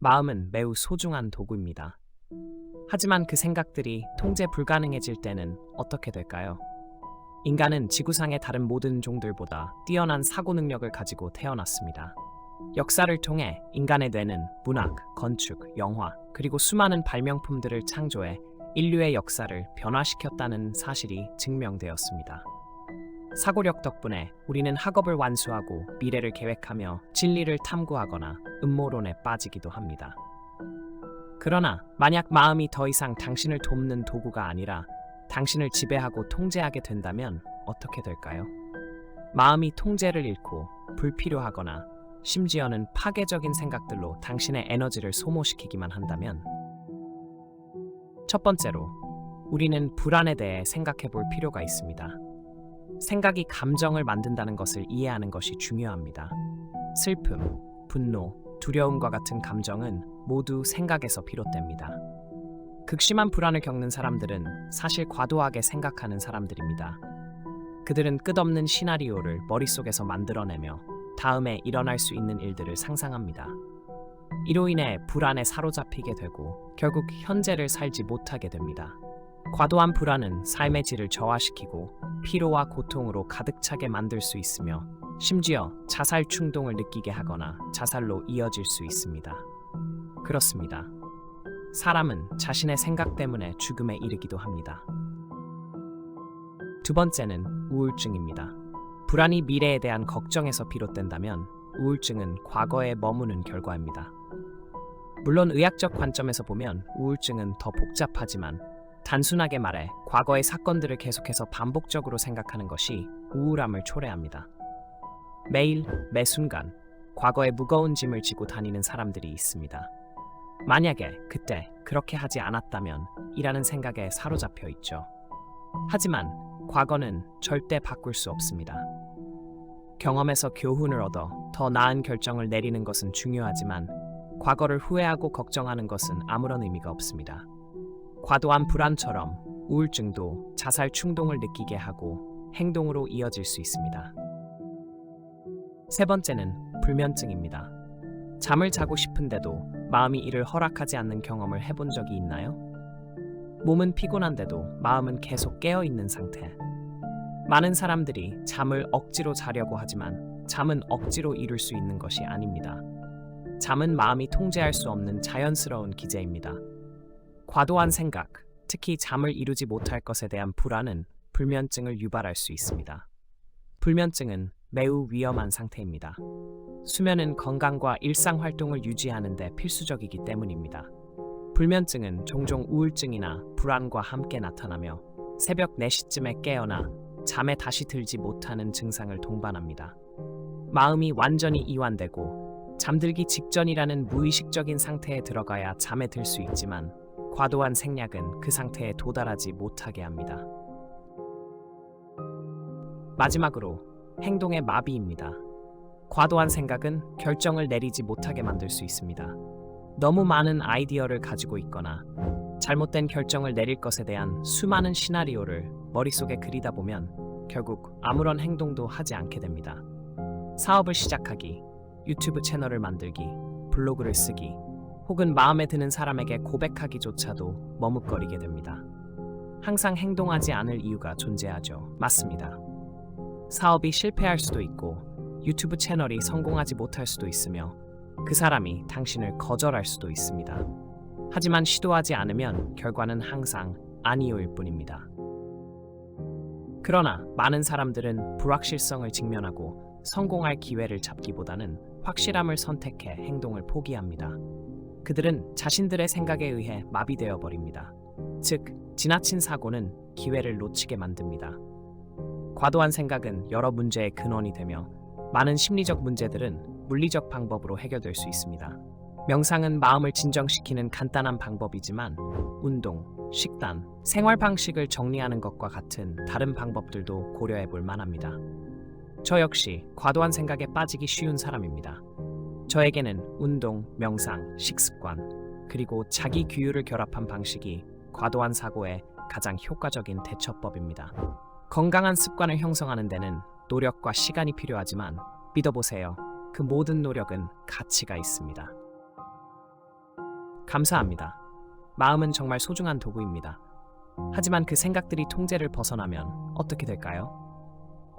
마음은 매우 소중한 도구입니다. 하지만 그 생각들이 통제 불가능해질 때는 어떻게 될까요? 인간은 지구상의 다른 모든 종들보다 뛰어난 사고 능력을 가지고 태어났습니다. 역사를 통해 인간의 뇌는 문학, 건축, 영화, 그리고 수많은 발명품들을 창조해 인류의 역사를 변화시켰다는 사실이 증명되었습니다. 사고력 덕분에 우리는 학업을 완수하고 미래를 계획하며 진리를 탐구하거나 음모론에 빠지기도 합니다. 그러나 만약 마음이 더 이상 당신을 돕는 도구가 아니라 당신을 지배하고 통제하게 된다면 어떻게 될까요? 마음이 통제를 잃고 불필요하거나 심지어는 파괴적인 생각들로 당신의 에너지를 소모시키기만 한다면, 첫 번째로 우리는 불안에 대해 생각해 볼 필요가 있습니다. 생각이 감정을 만든다는 것을 이해하는 것이 중요합니다. 슬픔, 분노, 두려움과 같은 감정은 모두 생각에서 비롯됩니다. 극심한 불안을 겪는 사람들은 사실 과도하게 생각하는 사람들입니다. 그들은 끝없는 시나리오를 머릿속에서 만들어내며 다음에 일어날 수 있는 일들을 상상합니다. 이로 인해 불안에 사로잡히게 되고 결국 현재를 살지 못하게 됩니다. 과도한 불안은 삶의 질을 저하시키고 피로와 고통으로 가득 차게 만들 수 있으며 심지어 자살 충동을 느끼게 하거나 자살로 이어질 수 있습니다. 그렇습니다. 사람은 자신의 생각 때문에 죽음에 이르기도 합니다. 두 번째는 우울증입니다. 불안이 미래에 대한 걱정에서 비롯된다면 우울증은 과거에 머무는 결과입니다. 물론 의학적 관점에서 보면 우울증은 더 복잡하지만 단순하게 말해 과거의 사건들을 계속해서 반복적으로 생각하는 것이 우울함을 초래합니다. 매일, 매 순간 과거의 무거운 짐을 지고 다니는 사람들이 있습니다. 만약에 그때 그렇게 하지 않았다면 이라는 생각에 사로잡혀 있죠. 하지만 과거는 절대 바꿀 수 없습니다. 경험에서 교훈을 얻어 더 나은 결정을 내리는 것은 중요하지만 과거를 후회하고 걱정하는 것은 아무런 의미가 없습니다. 과도한 불안처럼 우울증도 자살 충동을 느끼게 하고 행동으로 이어질 수 있습니다. 세 번째는 불면증입니다. 잠을 자고 싶은데도 마음이 이를 허락하지 않는 경험을 해본 적이 있나요? 몸은 피곤한데도 마음은 계속 깨어 있는 상태. 많은 사람들이 잠을 억지로 자려고 하지만 잠은 억지로 이룰 수 있는 것이 아닙니다. 잠은 마음이 통제할 수 없는 자연스러운 기제입니다. 과도한 생각, 특히 잠을 이루지 못할 것에 대한 불안은 불면증을 유발할 수 있습니다. 불면증은 매우 위험한 상태입니다. 수면은 건강과 일상 활동을 유지하는 데 필수적이기 때문입니다. 불면증은 종종 우울증이나 불안과 함께 나타나며 새벽 4시쯤에 깨어나 잠에 다시 들지 못하는 증상을 동반합니다. 마음이 완전히 이완되고 잠들기 직전이라는 무의식적인 상태에 들어가야 잠에 들 수 있지만 과도한 생략은 그 상태에 도달하지 못하게 합니다. 마지막으로 행동의 마비입니다. 과도한 생각은 결정을 내리지 못하게 만들 수 있습니다. 너무 많은 아이디어를 가지고 있거나 잘못된 결정을 내릴 것에 대한 수많은 시나리오를 머릿속에 그리다 보면 결국 아무런 행동도 하지 않게 됩니다. 사업을 시작하기, 유튜브 채널을 만들기, 블로그를 쓰기, 혹은 마음에 드는 사람에게 고백하기조차도 머뭇거리게 됩니다. 항상 행동하지 않을 이유가 존재하죠. 맞습니다. 사업이 실패할 수도 있고 유튜브 채널이 성공하지 못할 수도 있으며 그 사람이 당신을 거절할 수도 있습니다. 하지만 시도하지 않으면 결과는 항상 아니오일 뿐입니다. 그러나 많은 사람들은 불확실성을 직면하고 성공할 기회를 잡기보다는 확실함을 선택해 행동을 포기합니다. 그들은 자신들의 생각에 의해 마비되어 버립니다. 즉, 지나친 사고는 기회를 놓치게 만듭니다. 과도한 생각은 여러 문제의 근원이 되며 많은 심리적 문제들은 물리적 방법으로 해결될 수 있습니다. 명상은 마음을 진정시키는 간단한 방법이지만 운동, 식단, 생활 방식을 정리하는 것과 같은 다른 방법들도 고려해 볼 만합니다. 저 역시 과도한 생각에 빠지기 쉬운 사람입니다. 저에게는 운동, 명상, 식습관, 그리고 자기 규율을 결합한 방식이 과도한 사고에 가장 효과적인 대처법입니다. 건강한 습관을 형성하는 데는 노력과 시간이 필요하지만 믿어보세요. 그 모든 노력은 가치가 있습니다. 감사합니다. 마음은 정말 소중한 도구입니다. 하지만 그 생각들이 통제를 벗어나면 어떻게 될까요?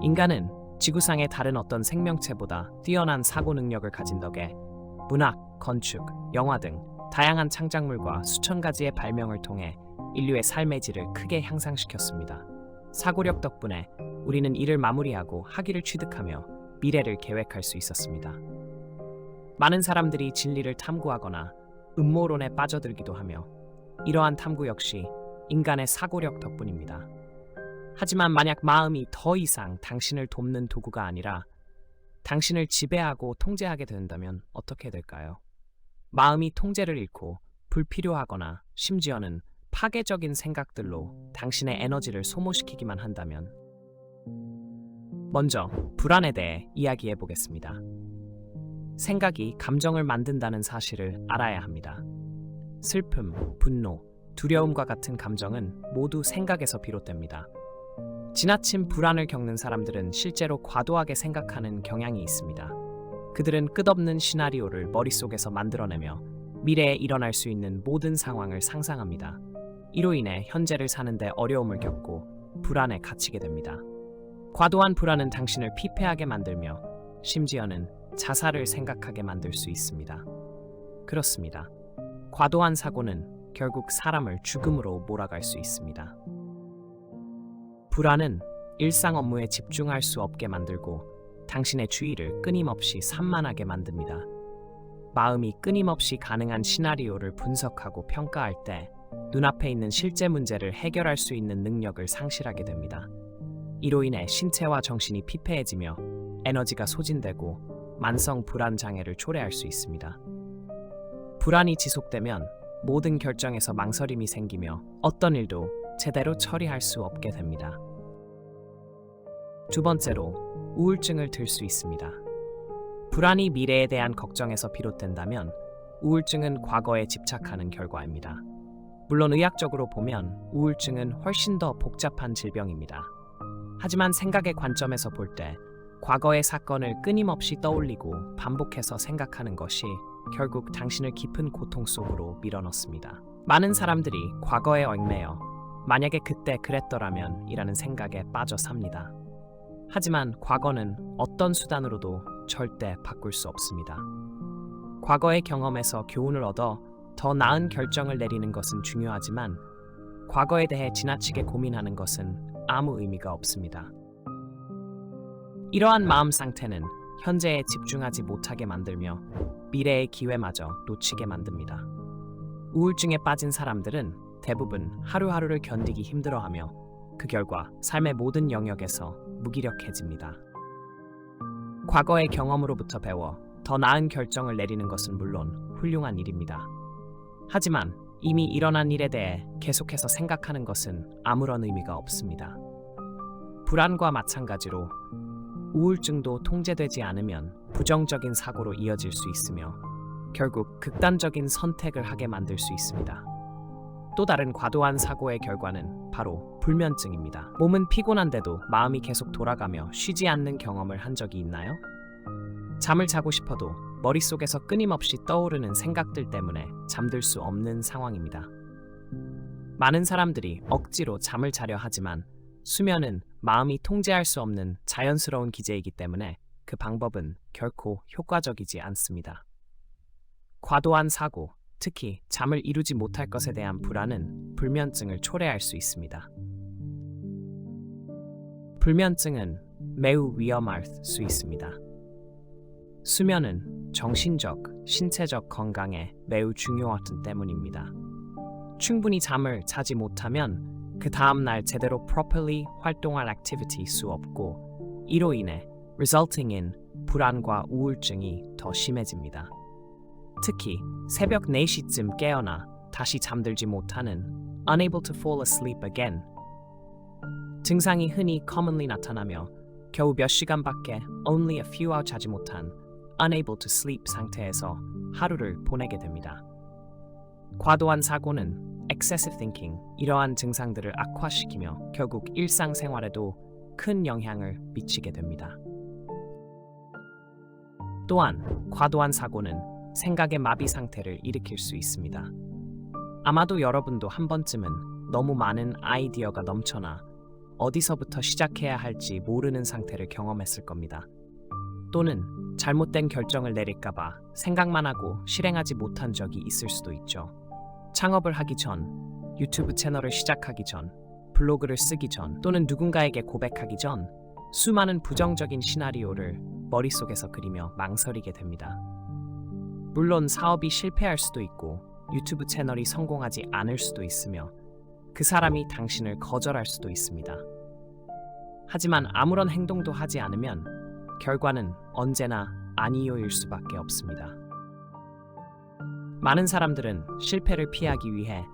인간은 지구상의 다른 어떤 생명체보다 뛰어난 사고 능력을 가진 덕에 문학, 건축, 영화 등 다양한 창작물과 수천 가지의 발명을 통해 인류의 삶의 질을 크게 향상시켰습니다. 사고력 덕분에 우리는 일을 마무리하고 학위를 취득하며 미래를 계획할 수 있었습니다. 많은 사람들이 진리를 탐구하거나 음모론에 빠져들기도 하며 이러한 탐구 역시 인간의 사고력 덕분입니다. 하지만 만약 마음이 더 이상 당신을 돕는 도구가 아니라 당신을 지배하고 통제하게 된다면 어떻게 될까요? 마음이 통제를 잃고 불필요하거나 심지어는 파괴적인 생각들로 당신의 에너지를 소모시키기만 한다면 먼저 불안에 대해 이야기해 보겠습니다. 생각이 감정을 만든다는 사실을 알아야 합니다. 슬픔, 분노, 두려움과 같은 감정은 모두 생각에서 비롯됩니다. 지나친 불안을 겪는 사람들은 실제로 과도하게 생각하는 경향이 있습니다. 그들은 끝없는 시나리오를 머릿속에서 만들어내며 미래에 일어날 수 있는 모든 상황을 상상합니다. 이로 인해 현재를 사는데 어려움을 겪고 불안에 갇히게 됩니다. 과도한 불안은 당신을 피폐하게 만들며 심지어는 자살을 생각하게 만들 수 있습니다. 그렇습니다. 과도한 사고는 결국 사람을 죽음으로 몰아갈 수 있습니다. 불안은 일상 업무에 집중할 수 없게 만들고 당신의 주의를 끊임없이 산만하게 만듭니다. 마음이 끊임없이 가능한 시나리오를 분석하고 평가할 때 눈앞에 있는 실제 문제를 해결할 수 있는 능력을 상실하게 됩니다. 이로 인해 신체와 정신이 피폐해지며 에너지가 소진되고 만성 불안 장애를 초래할 수 있습니다. 불안이 지속되면 모든 결정에서 망설임이 생기며 어떤 일도 제대로 처리할 수 없게 됩니다. 두 번째로, 우울증을 들 수 있습니다. 불안이 미래에 대한 걱정에서 비롯된다면 우울증은 과거에 집착하는 결과입니다. 물론 의학적으로 보면 우울증은 훨씬 더 복잡한 질병입니다. 하지만 생각의 관점에서 볼 때 과거의 사건을 끊임없이 떠올리고 반복해서 생각하는 것이 결국 당신을 깊은 고통 속으로 밀어넣습니다. 많은 사람들이 과거에 얽매여 만약에 그때 그랬더라면 이라는 생각에 빠져 삽니다. 하지만 과거는 어떤 수단으로도 절대 바꿀 수 없습니다. 과거의 경험에서 교훈을 얻어 더 나은 결정을 내리는 것은 중요하지만 과거에 대해 지나치게 고민하는 것은 아무 의미가 없습니다. 이러한 마음 상태는 현재에 집중하지 못하게 만들며 미래의 기회마저 놓치게 만듭니다. 우울증에 빠진 사람들은 대부분 하루하루를 견디기 힘들어하며 그 결과 삶의 모든 영역에서 무기력해집니다. 과거의 경험으로부터 배워 더 나은 결정을 내리는 것은 물론 훌륭한 일입니다. 하지만 이미 일어난 일에 대해 계속해서 생각하는 것은 아무런 의미가 없습니다. 불안과 마찬가지로 우울증도 통제되지 않으면 부정적인 사고로 이어질 수 있으며 결국 극단적인 선택을 하게 만들 수 있습니다. 또 다른 과도한 사고의 결과는 바로 불면증입니다. 몸은 피곤한데도 마음이 계속 돌아가며 쉬지 않는 경험을 한 적이 있나요? 잠을 자고 싶어도 머릿속에서 끊임없이 떠오르는 생각들 때문에 잠들 수 없는 상황입니다. 많은 사람들이 억지로 잠을 자려 하지만 수면은 마음이 통제할 수 없는 자연스러운 기제이기 때문에 그 방법은 결코 효과적이지 않습니다. 과도한 사고, 특히 잠을 이루지 못할 것에 대한 불안은 불면증을 초래할 수 있습니다. 불면증은 매우 위험할 수 있습니다. 수면은 정신적, 신체적 건강에 매우 중요하기 때문입니다. 충분히 잠을 자지 못하면 그 다음날 제대로 properly 활동할 activity 수 없고 이로 인해 resulting in 불안과 우울증이 더 심해집니다. 특히 새벽 4시쯤 깨어나 다시 잠들지 못하는 unable to fall asleep again 증상이 흔히 commonly 나타나며 겨우 몇 시간밖에 only a few hour 자지 못한 unable to sleep 상태에서 하루를 보내게 됩니다. 과도한 사고는 excessive thinking, 이러한 증상들을 악화시키며 결국 일상생활에도 큰 영향을 미치게 됩니다. 또한 과도한 사고는 생각의 마비 상태를 일으킬 수 있습니다. 아마도 여러분도 한 번쯤은 너무 많은 아이디어가 넘쳐나 어디서부터 시작해야 할지 모르는 상태를 경험했을 겁니다. 또는 잘못된 결정을 내릴까봐 생각만 하고 실행하지 못한 적이 있을 수도 있죠. 창업을 하기 전, 유튜브 채널을 시작하기 전, 블로그를 쓰기 전, 또는 누군가에게 고백하기 전 수많은 부정적인 시나리오를 머릿속에서 그리며 망설이게 됩니다. 물론 사업이 실패할 수도 있고 유튜브 채널이 성공하지 않을 수도 있으며 그 사람이 당신을 거절할 수도 있습니다. 하지만 아무런 행동도 하지 않으면 결과는 언제나 아니요일 수밖에 없습니다. 많은 사람들은 실패를 피하기 위해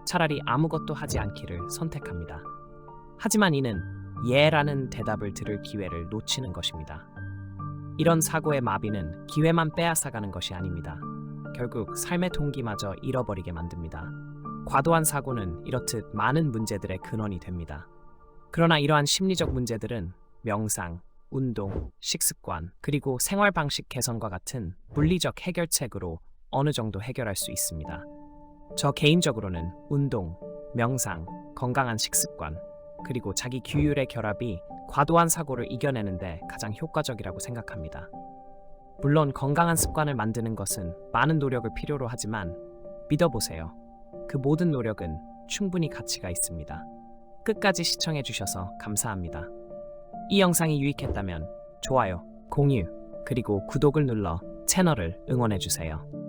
차라리 아무것도 하지 않기를 선택합니다. 하지만 이는 예라는 대답을 들을 기회를 놓치는 것입니다. 이런 사고의 마비는 기회만 빼앗아가는 것이 아닙니다. 결국 삶의 동기마저 잃어버리게 만듭니다. 과도한 사고는 이렇듯 많은 문제들의 근원이 됩니다. 그러나 이러한 심리적 문제들은 명상, 운동, 식습관, 그리고 생활 방식 개선과 같은 물리적 해결책으로 어느 정도 해결할 수 있습니다. 저 개인적으로는 운동, 명상, 건강한 식습관, 그리고 자기 규율의 결합이 과도한 사고를 이겨내는데 가장 효과적이라고 생각합니다. 물론 건강한 습관을 만드는 것은 많은 노력을 필요로 하지만 믿어보세요. 그 모든 노력은 충분히 가치가 있습니다. 끝까지 시청해주셔서 감사합니다. 이 영상이 유익했다면 좋아요, 공유, 그리고 구독을 눌러 채널을 응원해주세요.